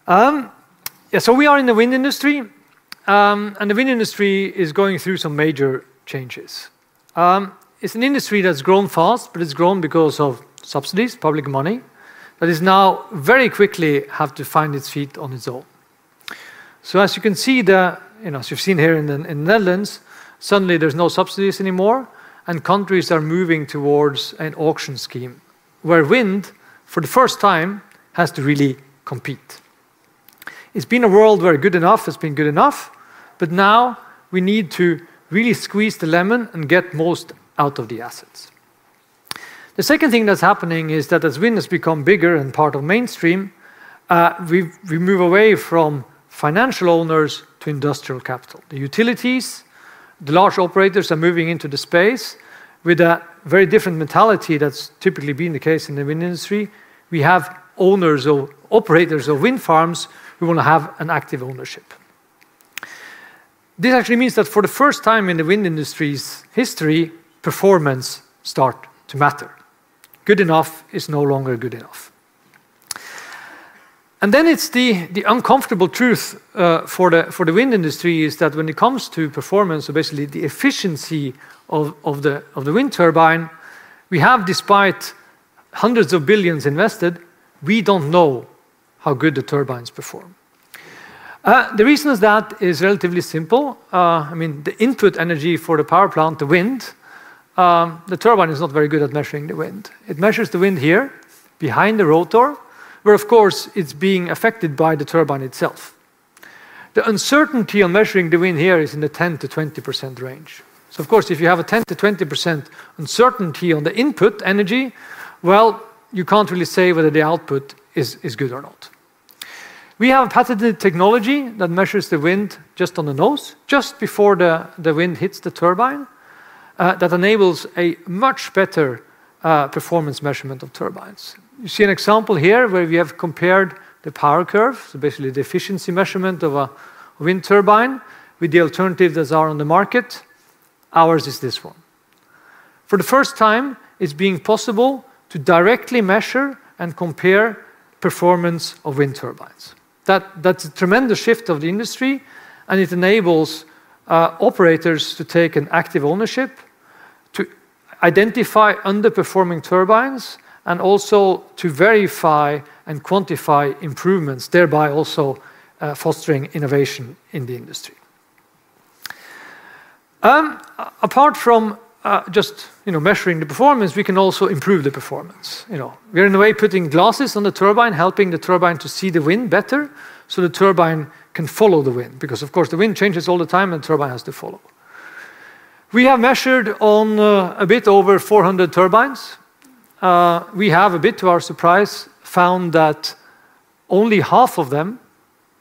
Yeah, so we are in the wind industry, and the wind industry is going through some major changes. It's an industry that's grown fast, but it's grown because of subsidies, public money, that is now very quickly have to find its feet on its own. So as you can see, as you've seen here in the Netherlands, suddenly there's no subsidies anymore, and countries are moving towards an auction scheme where wind, for the first time, has to really compete. It's been a world where good enough has been good enough, but now we need to really squeeze the lemon and get most out of the assets. The second thing that's happening is that as wind has become bigger and part of mainstream, we move away from financial owners to industrial capital. The utilities, the large operators are moving into the space with a very different mentality that's typically been the case in the wind industry. We have owners or operators of wind farms who want to have an active ownership. This actually means that for the first time in the wind industry's history, performance starts to matter. Good enough is no longer good enough. And then it's the uncomfortable truth for the wind industry is that when it comes to performance, so basically the efficiency of the wind turbine, we have, despite hundreds of billions invested, we don't know how good the turbines perform. The reason is that is relatively simple. The input energy for the power plant, the wind, the turbine is not very good at measuring the wind. It measures the wind here, behind the rotor, where of course it's being affected by the turbine itself. The uncertainty on measuring the wind here is in the 10 to 20% range. So of course, if you have a 10 to 20% uncertainty on the input energy, well, you can't really say whether the output is good or not. We have a patented technology that measures the wind just on the nose, just before the wind hits the turbine, that enables a much better performance measurement of turbines. You see an example here where we have compared the power curve, so basically the efficiency measurement of a wind turbine, with the alternatives that are on the market. Ours is this one. For the first time, it's being possible to directly measure and compare performance of wind turbines. That's a tremendous shift of the industry, and it enables operators to take an active ownership, to identify underperforming turbines, and also to verify and quantify improvements, thereby also fostering innovation in the industry. Apart from just measuring the performance, we can also improve the performance. We're in a way putting glasses on the turbine, helping the turbine to see the wind better, so the turbine can follow the wind, because of course the wind changes all the time and the turbine has to follow. We have measured on a bit over 400 turbines. We have, a bit to our surprise, found that only half of them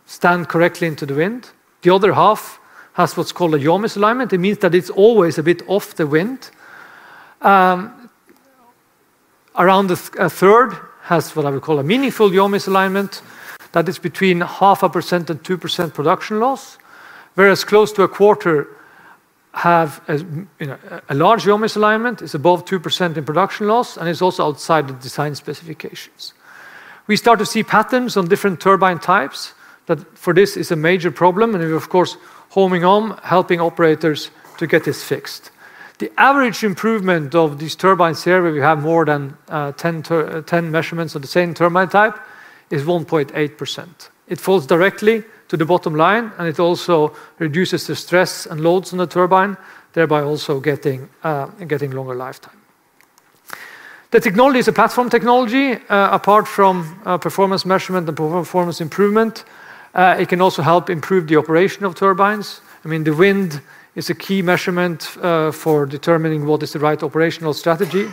stand correctly into the wind. The other half has what's called a yaw misalignment. It means that it's always a bit off the wind. Around a third has what I would call a meaningful yaw misalignment. That is between 0.5% and 2% production loss, whereas close to a quarter have a large yaw misalignment, is above 2% in production loss, and is also outside the design specifications. We start to see patterns on different turbine types. That for this is a major problem, and we're of course homing on, helping operators to get this fixed. The average improvement of these turbines here, where we have more than 10 measurements of the same turbine type, is 1.8%. It falls directly to the bottom line, and it also reduces the stress and loads on the turbine, thereby also getting longer lifetime. The technology is a platform technology. Apart from performance measurement and performance improvement, it can also help improve the operation of turbines. The wind is a key measurement for determining what is the right operational strategy.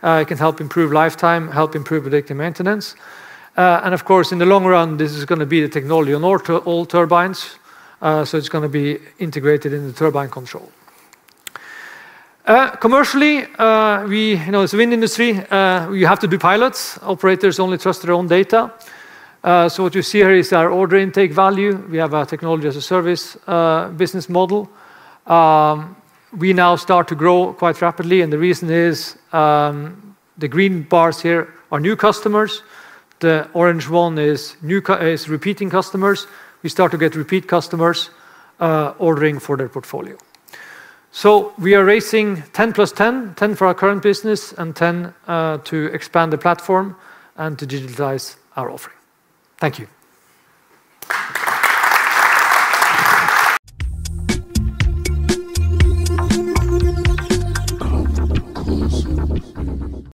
It can help improve lifetime, help improve predictive maintenance. And of course, in the long run, this is going to be the technology on all turbines, so it's going to be integrated in the turbine control. Commercially, it's a wind industry. You have to do pilots. Operators only trust their own data. So what you see here is our order intake value. We have a technology as a service business model. We now start to grow quite rapidly, and the reason is the green bars here are new customers. The orange one is repeating customers. We start to get repeat customers ordering for their portfolio. So we are raising 10 plus 10, 10 for our current business and 10 to expand the platform and to digitalize our offering. Thank you.